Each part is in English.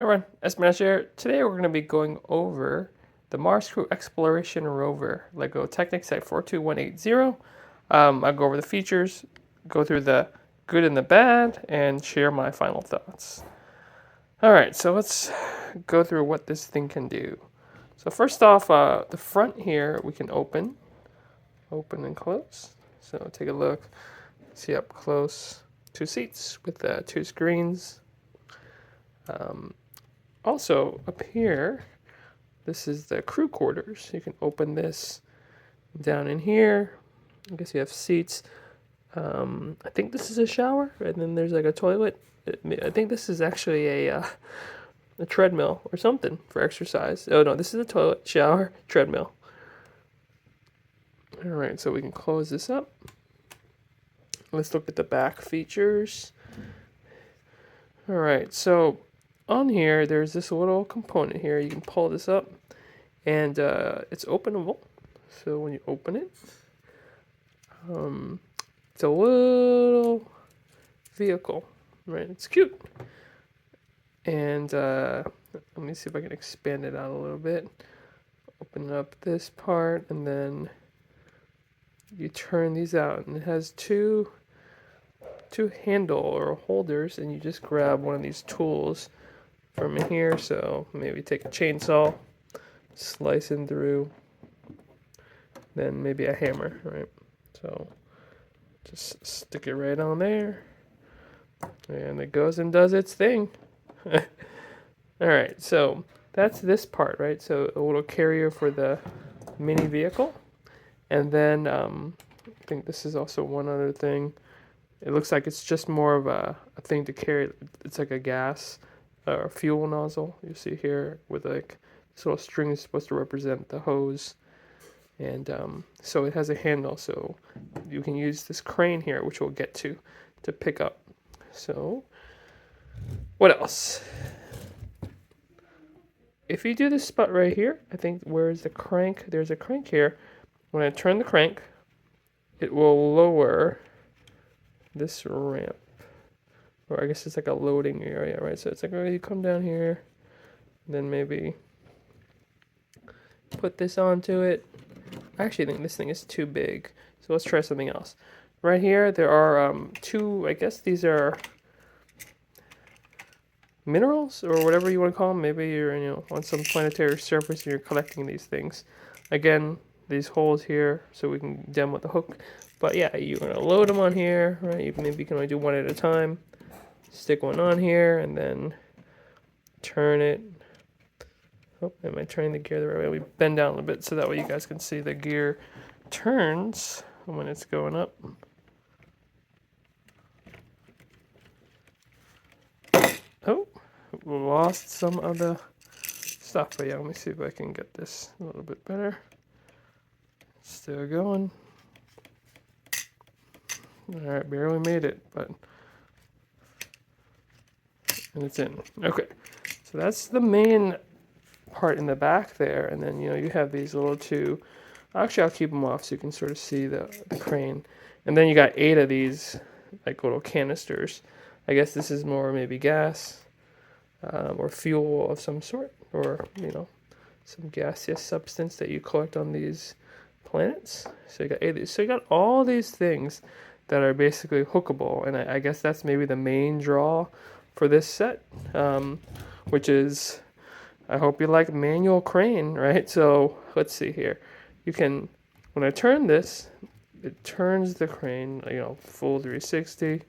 Everyone, Esmeralda here. Today we're going to be going over the Mars Crew Exploration Rover, LEGO Technic Site 42180. I'll go over the features, go through the good and the bad, and share my final thoughts. Alright, so let's go through what this thing can do. So first off, the front here we can open and close. So take a look, see up close, 2 seats with 2 screens. Also, up here, this is the crew quarters. You can open this down in here. I guess you have seats. I think this is a shower, and then there's like a toilet. I think this is actually a treadmill or something for exercise. Oh no, this is a toilet, shower, treadmill. All right, so we can close this up. Let's look at the back features. All right, so on here, there's this little component here. You can pull this up, and it's openable. So when you open it, it's a little vehicle, right? It's cute. And let me see if I can expand it out a little bit. Open up this part, and then you turn these out, and it has two handle or holders, and you just grab one of these tools from here. So maybe take a chainsaw, slice in through, then maybe a hammer, right? So just stick it right on there, and it goes and does its thing. All right, so that's this part, right? So a little carrier for the mini vehicle, and then I think this is also one other thing. It looks like it's just more of a thing to carry. It's like a gas or fuel nozzle. You see here with like this little string is supposed to represent the hose. And so it has a handle, so you can use this crane here, which we'll get to pick up. So what else? If you do this spot right here, I think where's the crank? There's a crank here. When I turn the crank, it will lower this ramp, or I guess it's like a loading area, right? So it's like, oh, you come down here, then maybe put this onto it. I actually think this thing is too big, so let's try something else. Right here, there are two, I guess these are minerals, or whatever you want to call them. Maybe you're on some planetary surface and you're collecting these things. Again, these holes here, so we can demo with the hook. But yeah, you're going to load them on here, right? Maybe you can only do one at a time. Stick one on here, and then turn it. Oh, am I turning the gear the right way? We bend down a little bit so that way you guys can see the gear turns when it's going up. Oh, lost some of the stuff. But yeah, let me see if I can get this a little bit better. Still going. Alright, barely made it, but and it's in. Okay, so that's the main part in the back there, and then you have these little two. Actually, I'll keep them off so you can sort of see the crane. And then you got 8 of these like little canisters. I guess this is more maybe gas or fuel of some sort, or some gaseous substance that you collect on these planets. So you got 8 of these. So you got all these things that are basically hookable, and I guess that's maybe the main draw for this set, which is, I hope you like manual crane, right? So let's see here. You can, when I turn this, it turns the crane, full 360.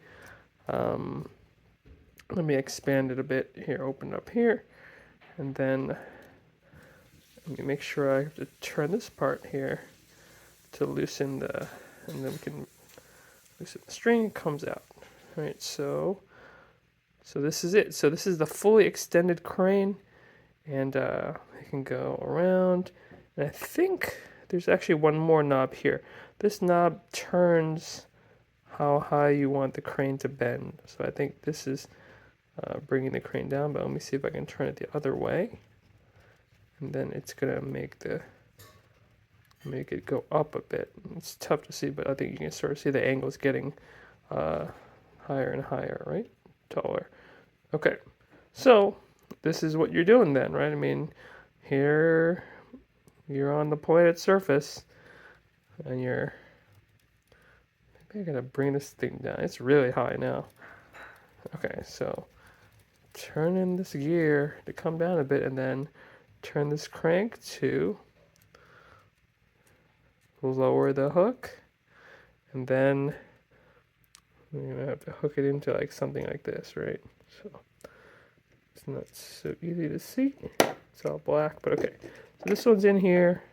Let me expand it a bit here, open it up here, and then let me make sure I have to turn this part here to loosen and then we can loosen the string, it comes out. Right, so this is it. So this is the fully extended crane, and it can go around. And I think there's actually one more knob here. This knob turns how high you want the crane to bend. So I think this is bringing the crane down, but let me see if I can turn it the other way. And then it's gonna make it go up a bit. It's tough to see, but I think you can sort of see the angles getting higher and higher, right? Taller. Okay, so this is what you're doing then, right? I mean, here you're on the planet's surface, and you're. Maybe I gotta bring this thing down. It's really high now. Okay, so turn in this gear to come down a bit, and then turn this crank to lower the hook, and then you're gonna have to hook it into like something like this, right? So it's not so easy to see. It's all black, but okay. So this one's in here,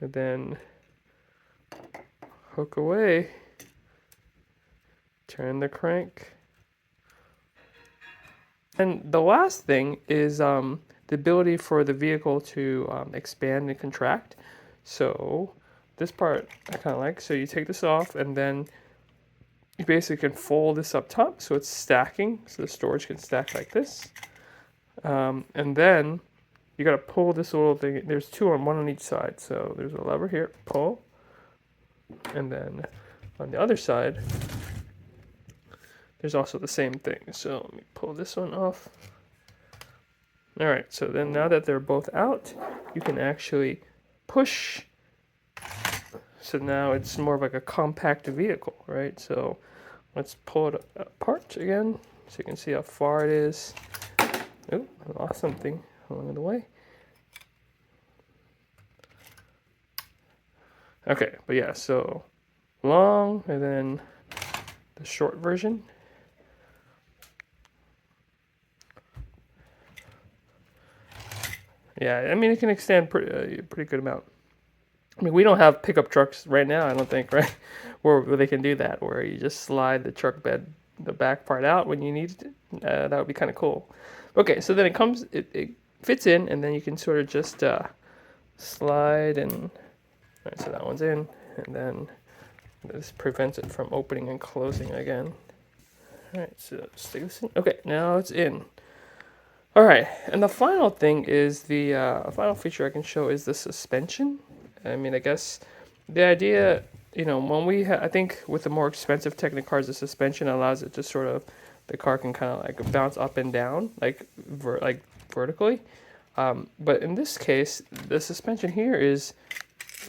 and then hook away. Turn the crank. And the last thing is the ability for the vehicle to expand and contract. So this part I kind of like. So you take this off, and then you basically can fold this up top so it's stacking. So the storage can stack like this. And then you got to pull this little thing. There's two on, one on each side. So there's a lever here, pull. And then on the other side, there's also the same thing. So let me pull this one off. All right, so then now that they're both out, you can actually push. So now it's more of like a compact vehicle, right? So let's pull it apart again so you can see how far it is. Oh, I lost something along the way. Okay, but yeah, so long and then the short version. Yeah, I mean, it can extend pretty good amount. I mean, we don't have pickup trucks right now, I don't think, right? Where they can do that, where you just slide the truck bed, the back part out when you need it. That would be kind of cool. Okay, so then it fits in, and then you can sort of just slide and, right, so that one's in, and then this prevents it from opening and closing again. All right, so stick this in. Okay, now it's in. All right, and the final thing is the final feature I can show is the suspension. I mean, I guess the idea, you know, when I think with the more expensive Technic cars, the suspension allows it to sort of, the car can kind of like bounce up and down, like vertically. But in this case, the suspension here is,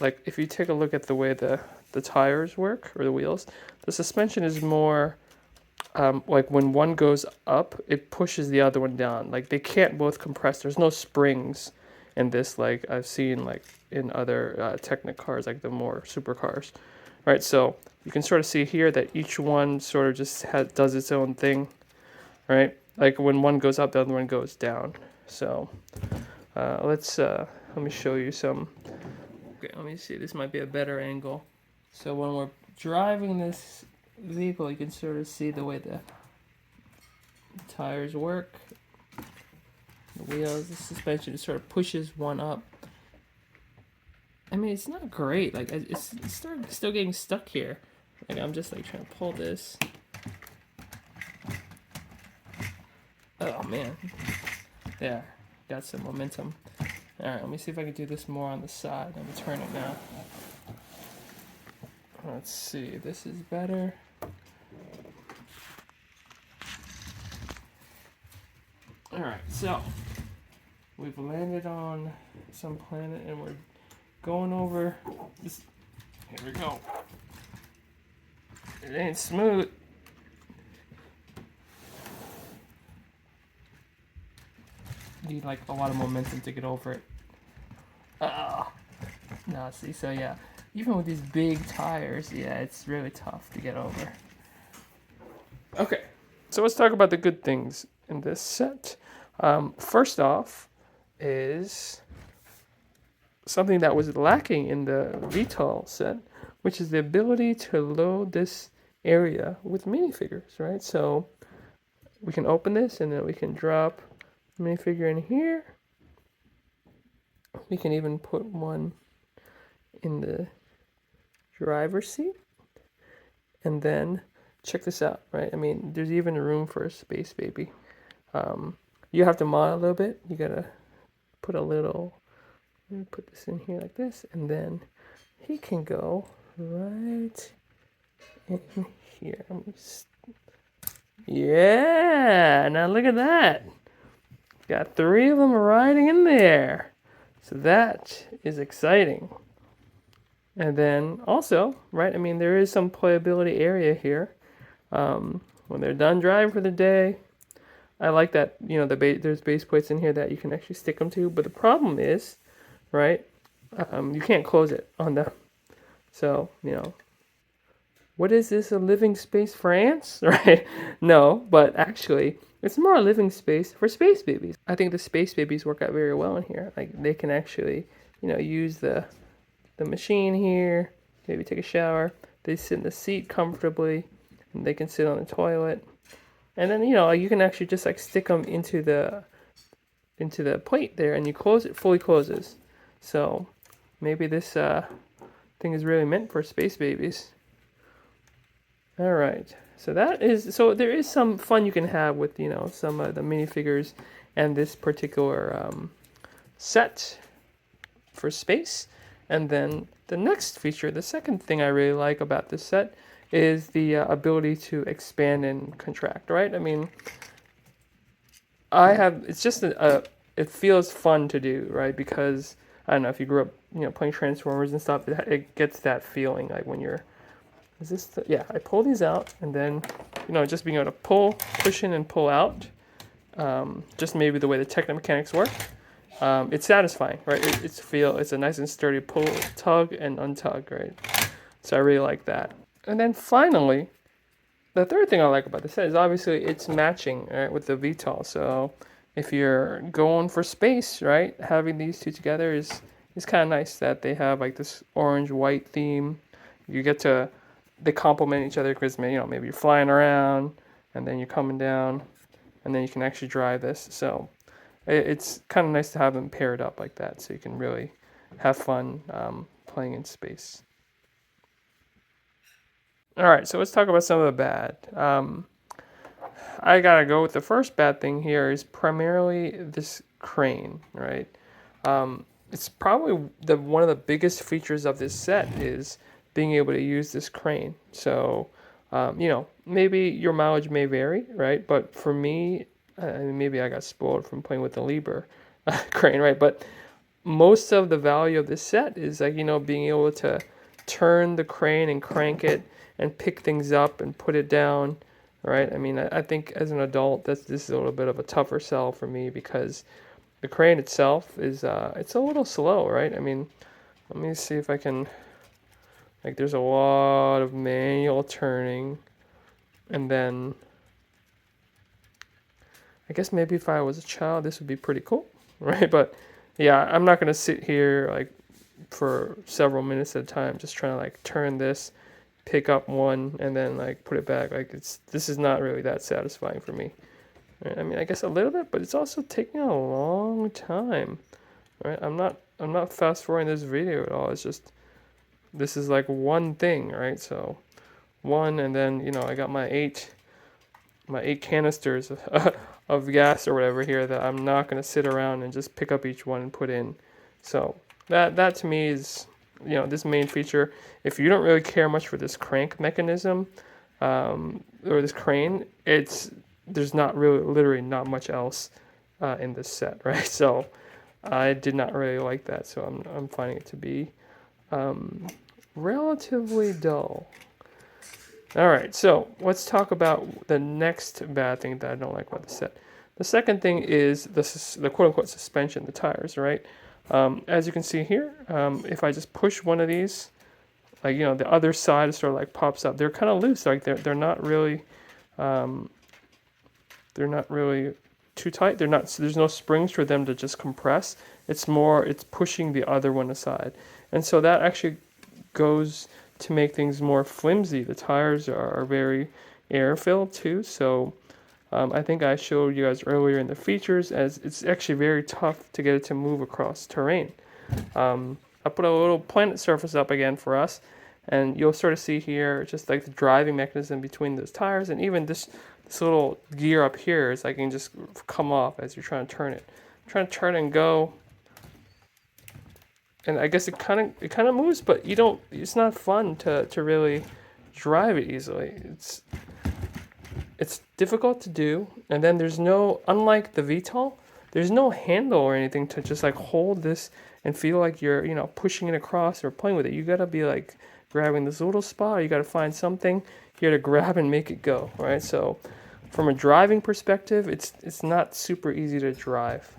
like, if you take a look at the way the tires work, or the wheels, the suspension is more, like when one goes up, it pushes the other one down. Like they can't both compress. There's no springs in this, like I've seen like in other Technic cars, like the more supercars, right? So you can sort of see here that each one sort of just does its own thing, right? Like when one goes up, the other one goes down. So let me show you some. Okay, let me see. This might be a better angle. So when we're driving this vehicle, you can sort of see the way the tires work, the wheels, the suspension sort of pushes one up. I mean, it's not great. Like it's still getting stuck here. Like I'm just like trying to pull this. Oh man, there, got some momentum. All right, let me see if I can do this more on the side. Let me turn it now. Let's see, this is better. Alright, so we've landed on some planet and we're going over this. Here we go. It ain't smooth. Need like a lot of momentum to get over it. No, see, so yeah, even with these big tires, yeah, it's really tough to get over. Okay, so let's talk about the good things in this set. First off is something that was lacking in the VTOL set, which is the ability to load this area with minifigures, right? So we can open this and then we can drop a minifigure in here. We can even put one in the driver's seat. And then check this out, right? I mean, there's even room for a space baby. You have to mod a little bit. You gotta put a little, let me put this in here like this, and then he can go right in here. Yeah, now look at that. got 3 of them riding in there. So that is exciting. And then also, right, I mean, there is some playability area here. When they're done driving for the day, I like that, you know, there's base plates in here that you can actually stick them to. But the problem is, right, you can't close it on them. So, you know, what is this, a living space for ants? Right? No, but actually, it's more a living space for space babies. I think the space babies work out very well in here. Like, they can actually, you know, use the machine here, maybe take a shower. They sit in the seat comfortably, and they can sit on the toilet. And then, you know, you can actually just like stick them into the plate there, and you close it, fully closes. So maybe this thing is really meant for space babies. All right, so there is some fun you can have with, you know, some of the minifigures and this particular set for space. And then the next feature, the second thing I really like about this set is the ability to expand and contract, right? I mean, it's just it feels fun to do, right? Because I don't know if you grew up, you know, playing Transformers and stuff, it gets that feeling like when you're, yeah, I pull these out, and then, you know, just being able to push in and pull out, just maybe the way the Technic mechanics work. It's satisfying, right? It's a nice and sturdy pull, tug, and untug, right? So I really like that. And then finally, the third thing I like about the set is obviously it's matching, right, with the VTOL. So if you're going for space, right, having these two together is kind of nice that they have like this orange-white theme. They complement each other because, you know, maybe you're flying around and then you're coming down and then you can actually drive this. So it's kind of nice to have them paired up like that, so you can really have fun playing in space. All right, so let's talk about some of the bad. I gotta go with the first bad thing here is primarily this crane, right? It's probably one of the biggest features of this set is being able to use this crane. So, you know, maybe your mileage may vary, right? But for me, maybe I got spoiled from playing with the Liebherr crane, right? But most of the value of this set is, like, you know, being able to turn the crane and crank it and pick things up and put it down, right? I mean, I think as an adult, this is a little bit of a tougher sell for me because the crane itself is it's a little slow, right? I mean, let me see if I can, like, there's a lot of manual turning, and then I guess maybe if I was a child, this would be pretty cool, right? But yeah, I'm not gonna sit here like for several minutes at a time just trying to like turn this, pick up one, and then like put it back. Like, this is not really that satisfying for me. Right? I mean, I guess a little bit, but it's also taking a long time. Right? I'm not fast forwarding this video at all. It's just, this is like one thing, right? So one, and then, you know, I got my eight canisters of gas or whatever here that I'm not going to sit around and just pick up each one and put in. So that to me is, you know, this main feature. If you don't really care much for this crank mechanism or this crane, there's not really, literally not much else in this set, right? So I did not really like that. So I'm finding it to be relatively dull. All right, so let's talk about the next bad thing that I don't like about the set. The second thing is the quote-unquote suspension, the tires, right? As you can see here, if I just push one of these, like, you know, the other side sort of like pops up. They're kind of loose, like they're not really too tight. There's no springs for them to just compress. It's pushing the other one aside, and so that actually goes to make things more flimsy. The tires are very air-filled too, so I think I showed you guys earlier in the features, as it's actually very tough to get it to move across terrain. I put a little planet surface up again for us, and you'll sort of see here just like the driving mechanism between those tires, and even this little gear up here is like, you can just come off as you're trying to turn it. Trying to turn and go, and I guess it kind of moves, but it's not fun to really drive it easily. It's difficult to do, and then unlike the VTOL, there's no handle or anything to just like hold this and feel like you're, you know, pushing it across or playing with it. You gotta be like grabbing this little spot, or you gotta find something here to grab and make it go, right? So from a driving perspective, it's not super easy to drive.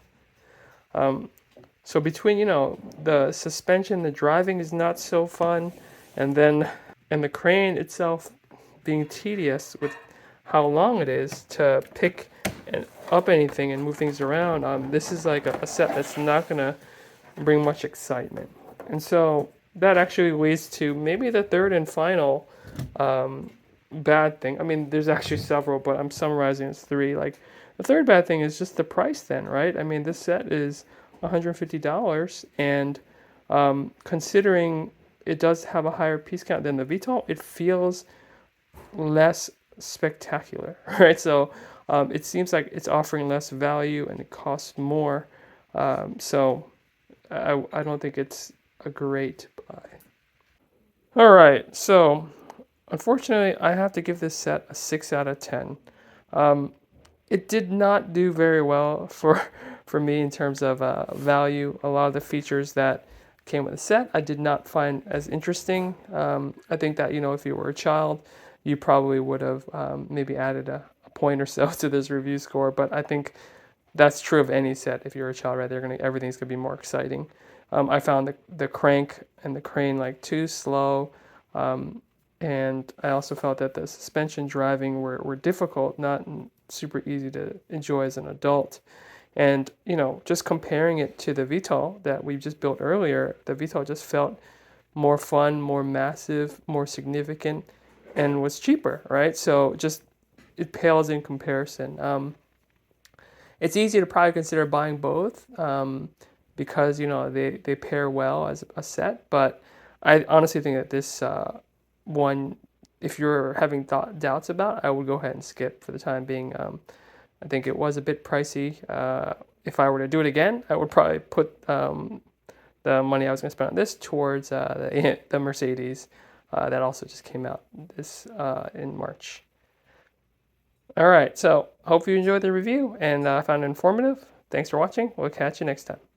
So between, you know, the suspension, the driving is not so fun, and the crane itself being tedious with how long it is to pick up anything and move things around. This is like a set that's not gonna bring much excitement, and so that actually leads to maybe the third and final bad thing. I mean, there's actually several, but I'm summarizing as three. Like, the third bad thing is just the price then, right? I mean, this set is $150, and considering it does have a higher piece count than the VTOL, it feels less spectacular, right? So it seems like it's offering less value and it costs more. So I don't think it's a great buy. All right, so unfortunately, I have to give this set a 6 out of 10. It did not do very well for me in terms of value. A lot of the features that came with the set I did not find as interesting. I think that, you know, if you were a child, you probably would have maybe added a point or so to this review score, but I think that's true of any set. If you're a child, right, everything's gonna be more exciting. I found the crank and the crane like too slow, and I also felt that the suspension driving were difficult, not super easy to enjoy as an adult. And, you know, just comparing it to the VTOL that we just built earlier, the VTOL just felt more fun, more massive, more significant, and was cheaper, right? So just it pales in comparison. It's easy to probably consider buying both because, you know, they pair well as a set. But I honestly think that this one, if you're having doubts about, I would go ahead and skip for the time being. I think it was a bit pricey. If I were to do it again, I would probably put the money I was going to spend on this towards the Mercedes that also just came out this in March. All right, so hope you enjoyed the review and found it informative. Thanks for watching. We'll catch you next time.